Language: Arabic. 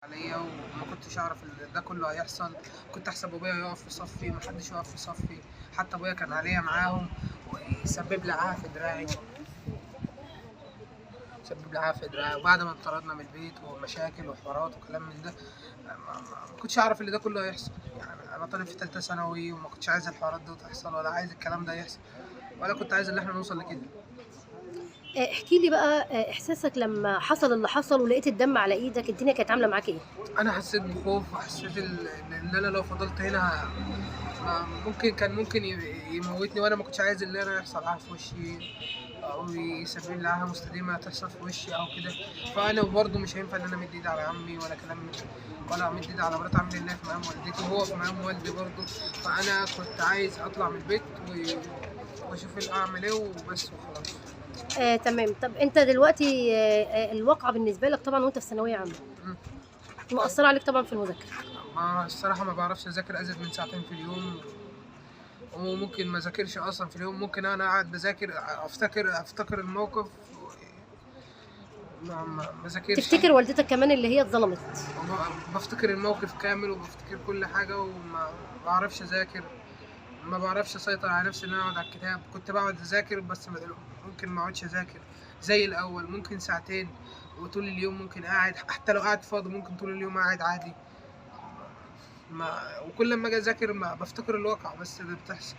عليا وما كنتش أعرف إن ده كله هيحصل. كنت أحسب أبويا يقف في صفي، ما حدش يقف في صفي، حتى أبويا كان عليا معاهم ويسبب لي عاهة في دراعي، سبب لي عاهة في دراعي. وبعد ما اتطردنا من البيت ومشاكل وحوارات وكلام من ده، ما كنتش أعرف إن ده كله هيحصل. يعني أنا طالب في تالتة ثانوي وما كنتش عايز الحوارات دي تحصل، ولا عايز الكلام ده يحصل، ولا كنت عايز إن إحنا نوصل لكده. احكِ لي بقى إحساسك لمّا حصل اللي حصل ولقيت الدم على إيدك، الدنيا كانت عاملة معاك إيه؟ أنا حسيت بخوف، وحسيت إن أنا لو فضلت هنا كان ممكن يموتني، وأنا ما كنتش عايز اللي أنا يحصل عاهة في وشي، أو يسبب لي عاهة مستديمة تحصل في وشي أو كده. فأنا برضه مش هينفع إن أنا أمد إيدي على عمي ولا كلام من ده، ولا أمد إيدي على مرات عمي لأنها في مقام والدتي وهو في مقام والدي برضه. فأنا كنت عايز أطلع من البيت وأشوف أعمل إيه وبس وخلاص. تمام، طَب أنت دلوقتي الواقعة بالنسبة لك طبعًا وأنت في ثانوية عامة، إمم. مأثّرة عليك طبعًا في المذاكرة. الصراحة ما باعرفش أذاكر أزيد من ساعتين في اليوم، وممكن ما أذاكرش أصلًا في اليوم. ممكن أنا قاعد باذاكر أفتكر الموقف ما أذاكرش. تفتكر والدتك كمان اللي هي اتظلمت. بافتكر الموقف كامل وبافتكر كل حاجة، وما باعرفش أذاكر، ما باعرفش أسيطر على نفسي إن أنا أقعد على الكتاب. كنت باقعد أذاكر بس ممكن ما أقعدش أذاكر زي الأول، ممكن ساعتين وطول اليوم ممكن قاعد، حتى لو قاعد فاضي ممكن طول اليوم قاعد عادي. وكل أمّا آجي أذاكر ما بافتكر الواقعة بس اللي بتحصل.